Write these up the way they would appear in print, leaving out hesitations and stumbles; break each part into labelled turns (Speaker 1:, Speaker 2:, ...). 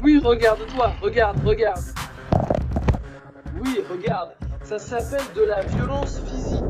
Speaker 1: Oui, regarde-toi, regarde. Oui, regarde. Ça s'appelle de la violence physique.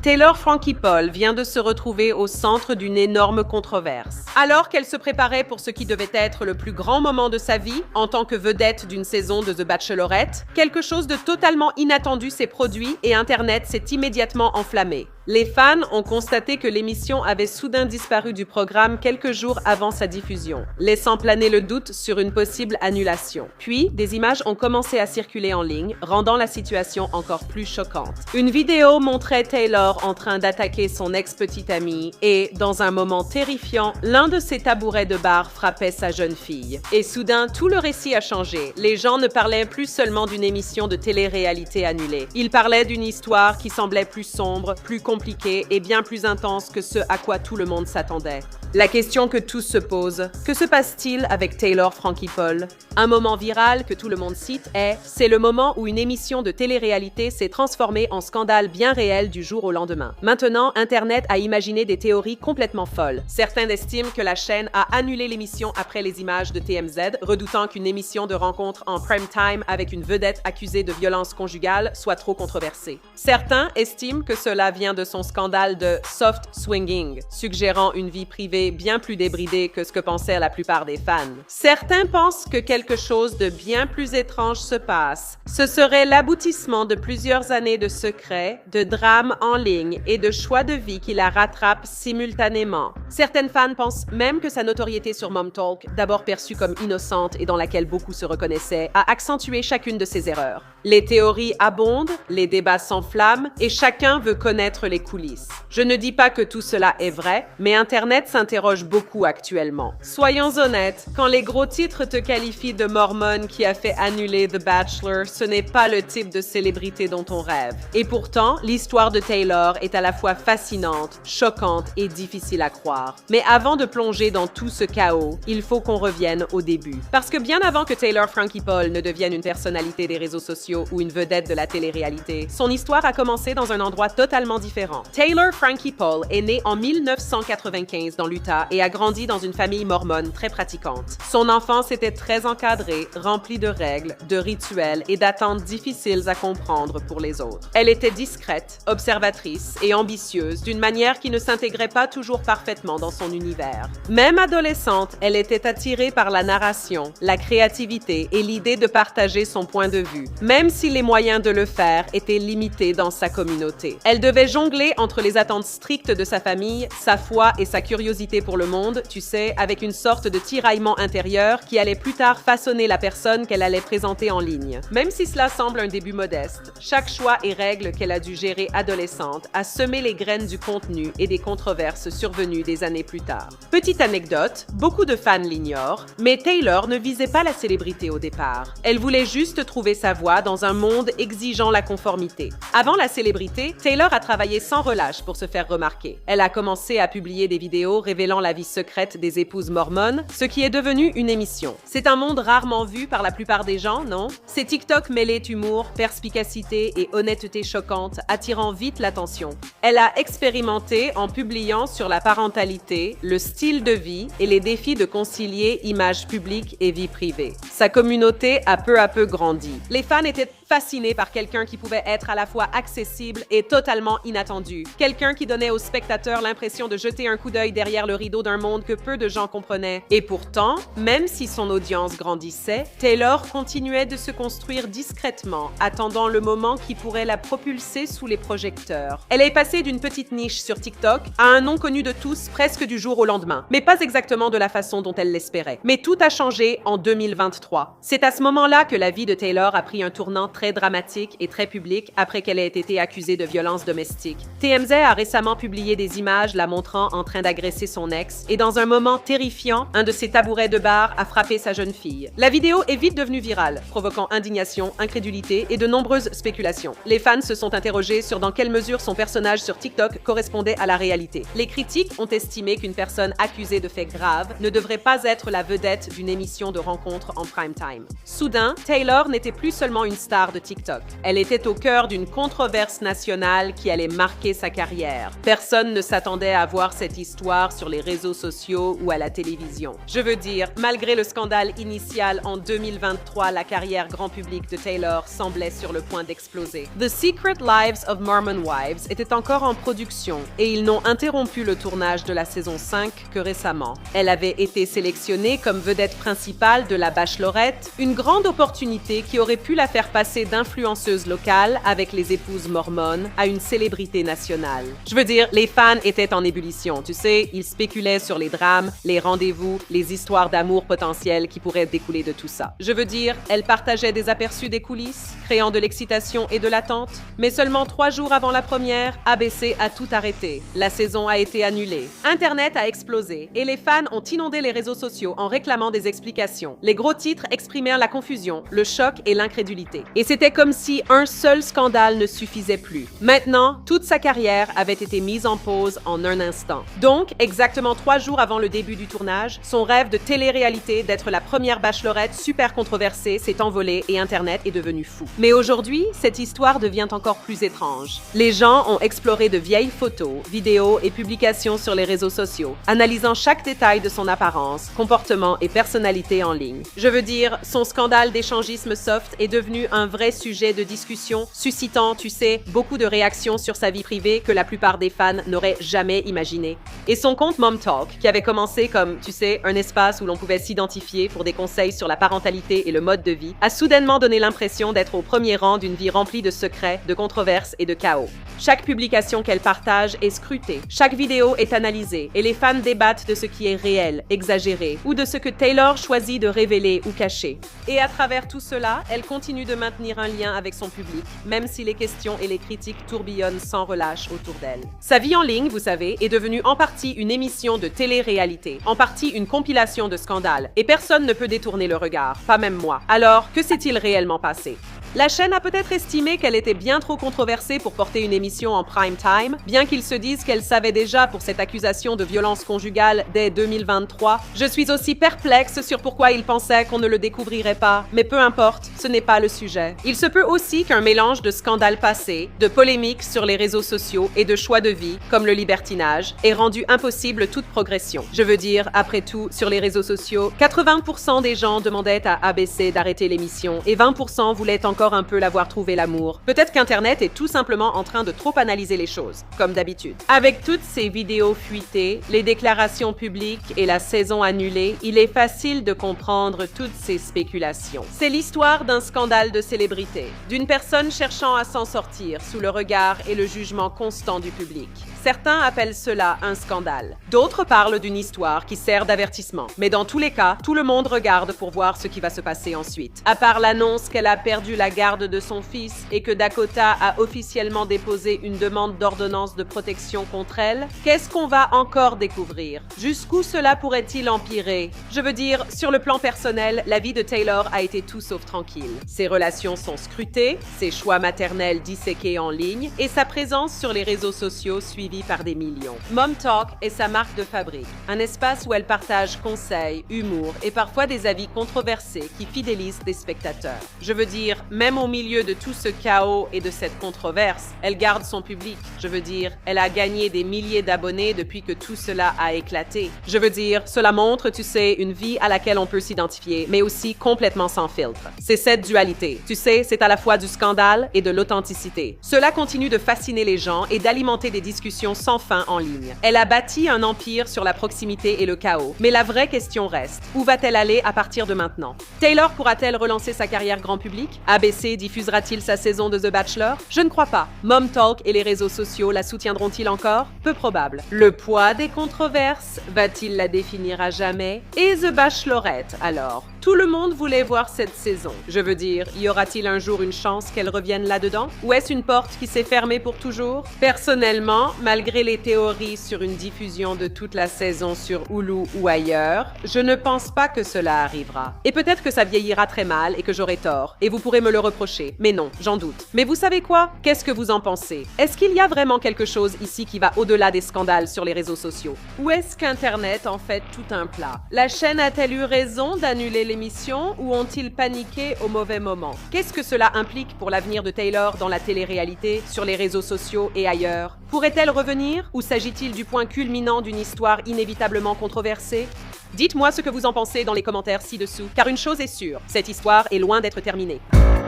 Speaker 2: Taylor Frankie Paul vient de se retrouver au centre d'une énorme controverse. Alors qu'elle se préparait pour ce qui devait être le plus grand moment de sa vie, en tant que vedette d'une saison de The Bachelorette, quelque chose de totalement inattendu s'est produit et Internet s'est immédiatement enflammé. Les fans ont constaté que l'émission avait soudain disparu du programme quelques jours avant sa diffusion, laissant planer le doute sur une possible annulation. Puis, des images ont commencé à circuler en ligne, rendant la situation encore plus choquante. Une vidéo montrait Taylor en train d'attaquer son ex-petite amie et, dans un moment terrifiant, l'un de ses tabourets de bar frappait sa jeune fille. Et soudain, tout le récit a changé. Les gens ne parlaient plus seulement d'une émission de télé-réalité annulée. Ils parlaient d'une histoire qui semblait plus sombre, plus compliqué et bien plus intense que ce à quoi tout le monde s'attendait. La question que tous se posent, que se passe-t-il avec Taylor Frankie Paul? Un moment viral que tout le monde cite est « C'est le moment où une émission de télé-réalité s'est transformée en scandale bien réel du jour au lendemain. » Maintenant, Internet a imaginé des théories complètement folles. Certains estiment que la chaîne a annulé l'émission après les images de TMZ, redoutant qu'une émission de rencontre en prime time avec une vedette accusée de violence conjugale soit trop controversée. Certains estiment que cela vient de son scandale de soft swinging, suggérant une vie privée bien plus débridée que ce que pensaient la plupart des fans. Certains pensent que quelque chose de bien plus étrange se passe. Ce serait l'aboutissement de plusieurs années de secrets, de drames en ligne et de choix de vie qui la rattrapent simultanément. Certaines fans pensent même que sa notoriété sur Mom Talk, d'abord perçue comme innocente et dans laquelle beaucoup se reconnaissaient, a accentué chacune de ses erreurs. Les théories abondent, les débats s'enflamment et chacun veut connaître les coulisses. Je ne dis pas que tout cela est vrai, mais Internet s'interroge beaucoup actuellement. Soyons honnêtes, quand les gros titres te qualifient de mormone qui a fait annuler The Bachelor, ce n'est pas le type de célébrité dont on rêve. Et pourtant, l'histoire de Taylor est à la fois fascinante, choquante et difficile à croire. Mais avant de plonger dans tout ce chaos, il faut qu'on revienne au début. Parce que bien avant que Taylor Frankie Paul ne devienne une personnalité des réseaux sociaux ou une vedette de la télé-réalité, son histoire a commencé dans un endroit totalement différent. Taylor Frankie Paul est née en 1995 dans l'Utah et a grandi dans une famille mormone très pratiquante. Son enfance était très encadrée, remplie de règles, de rituels et d'attentes difficiles à comprendre pour les autres. Elle était discrète, observatrice et ambitieuse d'une manière qui ne s'intégrait pas toujours parfaitement dans son univers. Même adolescente, elle était attirée par la narration, la créativité et l'idée de partager son point de vue, même si les moyens de le faire étaient limités dans sa communauté. Elle devait jongler entre les attentes strictes de sa famille, sa foi et sa curiosité pour le monde, tu sais, avec une sorte de tiraillement intérieur qui allait plus tard façonner la personne qu'elle allait présenter en ligne. Même si cela semble un début modeste, chaque choix et règle qu'elle a dû gérer adolescente a semé les graines du contenu et des controverses survenues des années plus tard. Petite anecdote, beaucoup de fans l'ignorent, mais Taylor ne visait pas la célébrité au départ. Elle voulait juste trouver sa voie dans un monde exigeant la conformité. Avant la célébrité, Taylor a travaillé sans relâche pour se faire remarquer. Elle a commencé à publier des vidéos révélant la vie secrète des épouses mormones, ce qui est devenu une émission. C'est un monde rarement vu par la plupart des gens, non? Ses TikTok mêlaient humour, perspicacité et honnêteté choquante, attirant vite l'attention. Elle a expérimenté en publiant sur la parentalité, le style de vie et les défis de concilier image publique et vie privée. Sa communauté a peu à peu grandi. Les fans étaient fascinés par quelqu'un qui pouvait être à la fois accessible et totalement inattendu. Quelqu'un qui donnait aux spectateurs l'impression de jeter un coup d'œil derrière le rideau d'un monde que peu de gens comprenaient. Et pourtant, même si son audience grandissait, Taylor continuait de se construire discrètement, attendant le moment qui pourrait la propulser sous les projecteurs. Elle est passée d'une petite niche sur TikTok à un nom connu de tous presque du jour au lendemain, mais pas exactement de la façon dont elle l'espérait. Mais tout a changé en 2023. C'est à ce moment-là que la vie de Taylor a pris un tournant très dramatique et très public après qu'elle ait été accusée de violence domestique. TMZ a récemment publié des images la montrant en train d'agresser son ex et dans un moment terrifiant, un de ses tabourets de bar a frappé sa jeune fille. La vidéo est vite devenue virale, provoquant indignation, incrédulité et de nombreuses spéculations. Les fans se sont interrogés sur dans quelle mesure son personnage sur TikTok correspondait à la réalité. Les critiques ont estimé qu'une personne accusée de faits graves ne devrait pas être la vedette d'une émission de rencontre en prime time. Soudain, Taylor n'était plus seulement une star de TikTok. Elle était au cœur d'une controverse nationale qui allait marquer sa carrière. Personne ne s'attendait à voir cette histoire sur les réseaux sociaux ou à la télévision. Je veux dire, malgré le scandale initial en 2023, la carrière grand public de Taylor semblait sur le point d'exploser. The Secret Lives of Mormon Wives était encore en production et ils n'ont interrompu le tournage de la saison 5 que récemment. Elle avait été sélectionnée comme vedette principale de La Bachelorette, une grande opportunité qui aurait pu la faire passer d'influenceuse locale avec les épouses mormones à une célébrité nationale. Je veux dire, les fans étaient en ébullition, tu sais, ils spéculaient sur les drames, les rendez-vous, les histoires d'amour potentielles qui pourraient découler de tout ça. Je veux dire, elle partageait des aperçus des coulisses, créant de l'excitation et de l'attente, mais seulement 3 jours avant la première, ABC a tout arrêté. La saison a été annulée. Internet a explosé et les fans ont inondé les réseaux sociaux en réclamant des explications. Les gros titres exprimèrent la confusion, le choc et l'incrédulité. Et c'était comme si un seul scandale ne suffisait plus. Maintenant, toute sa carrière avait été mise en pause en un instant. Donc, exactement 3 jours avant le début du tournage, son rêve de télé-réalité d'être la première bachelorette super controversée s'est envolé et Internet est devenu fou. Mais aujourd'hui, cette histoire devient encore plus étrange. Les gens ont exploré de vieilles photos, vidéos et publications sur les réseaux sociaux, analysant chaque détail de son apparence, comportement et personnalité en ligne. Je veux dire, son scandale d'échangisme soft est devenu un vrai sujet de discussion, suscitant, tu sais, beaucoup de réactions sur sa vie privée que la plupart des fans n'auraient jamais imaginé. Et son compte Mom Talk, qui avait commencé comme, tu sais, un espace où l'on pouvait s'identifier pour des conseils sur la parentalité et le mode de vie, a soudainement donné l'impression d'être au premier rang d'une vie remplie de secrets, de controverses et de chaos. Chaque publication qu'elle partage est scrutée, chaque vidéo est analysée et les fans débattent de ce qui est réel, exagéré ou de ce que Taylor choisit de révéler ou cacher. Et à travers tout cela, elle continue de maintenir un lien avec son public, même si les questions et les critiques tourbillonnent sans relâche autour d'elle. Sa vie en ligne, vous savez, est devenue en partie une émission de télé-réalité, en partie une compilation de scandales, et personne ne peut détourner le regard, pas même moi. Alors, que s'est-il réellement passé? La chaîne a peut-être estimé qu'elle était bien trop controversée pour porter une émission en prime time, bien qu'ils se disent qu'elle savait déjà pour cette accusation de violence conjugale dès 2023. Je suis aussi perplexe sur pourquoi ils pensaient qu'on ne le découvrirait pas, mais peu importe, ce n'est pas le sujet. Il se peut aussi qu'un mélange de scandales passés, de polémiques sur les réseaux sociaux et de choix de vie, comme le libertinage, ait rendu impossible toute progression. Je veux dire, après tout, sur les réseaux sociaux, 80% des gens demandaient à ABC d'arrêter l'émission et 20% voulaient encore un peu l'avoir trouvé l'amour. Peut-être qu'Internet est tout simplement en train de trop analyser les choses, comme d'habitude. Avec toutes ces vidéos fuitées, les déclarations publiques et la saison annulée, il est facile de comprendre toutes ces spéculations. C'est l'histoire d'un scandale de célébrité, d'une personne cherchant à s'en sortir sous le regard et le jugement constant du public. Certains appellent cela un scandale. D'autres parlent d'une histoire qui sert d'avertissement. Mais dans tous les cas, tout le monde regarde pour voir ce qui va se passer ensuite. À part l'annonce qu'elle a perdu la garde de son fils et que Dakota a officiellement déposé une demande d'ordonnance de protection contre elle, qu'est-ce qu'on va encore découvrir? Jusqu'où cela pourrait-il empirer? Je veux dire, sur le plan personnel, la vie de Taylor a été tout sauf tranquille. Ses relations sont scrutées, ses choix maternels disséqués en ligne et sa présence sur les réseaux sociaux suivie par des millions. Mom Talk est sa marque de fabrique, un espace où elle partage conseils, humour et parfois des avis controversés qui fidélisent des spectateurs. Je veux dire, même au milieu de tout ce chaos et de cette controverse, elle garde son public. Je veux dire, elle a gagné des milliers d'abonnés depuis que tout cela a éclaté. Je veux dire, cela montre, tu sais, une vie à laquelle on peut s'identifier, mais aussi complètement sans filtre. C'est cette dualité. Tu sais, c'est à la fois du scandale et de l'authenticité. Cela continue de fasciner les gens et d'alimenter des discussions sans fin en ligne. Elle a bâti un empire sur la proximité et le chaos. Mais la vraie question reste, où va-t-elle aller à partir de maintenant? Taylor pourra-t-elle relancer sa carrière grand public? ABC diffusera-t-il sa saison de The Bachelor? Je ne crois pas. Mom Talk et les réseaux sociaux la soutiendront-ils encore? Peu probable. Le poids des controverses va-t-il la définir à jamais? Et The Bachelorette, alors? Tout le monde voulait voir cette saison. Je veux dire, y aura-t-il un jour une chance qu'elle revienne là-dedans? Ou est-ce une porte qui s'est fermée pour toujours? Personnellement, malgré les théories sur une diffusion de toute la saison sur Hulu ou ailleurs, je ne pense pas que cela arrivera. Et peut-être que ça vieillira très mal et que j'aurai tort, et vous pourrez me le reprocher. Mais non, j'en doute. Mais vous savez quoi? Qu'est-ce que vous en pensez? Est-ce qu'il y a vraiment quelque chose ici qui va au-delà des scandales sur les réseaux sociaux? Ou est-ce qu'Internet en fait tout un plat? La chaîne a-t-elle eu raison d'annuler l'émission ou ont-ils paniqué au mauvais moment? Qu'est-ce que cela implique pour l'avenir de Taylor dans la télé-réalité, sur les réseaux sociaux et ailleurs? Pourrait-elle revenir ou s'agit-il du point culminant d'une histoire inévitablement controversée? Dites-moi ce que vous en pensez dans les commentaires ci-dessous, car une chose est sûre, cette histoire est loin d'être terminée.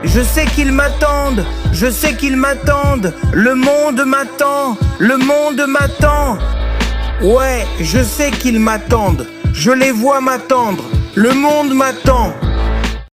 Speaker 3: Je sais qu'ils m'attendent, je sais qu'ils m'attendent, le monde m'attend, le monde m'attend. Ouais, je sais qu'ils m'attendent, je les vois m'attendre, le monde m'attend.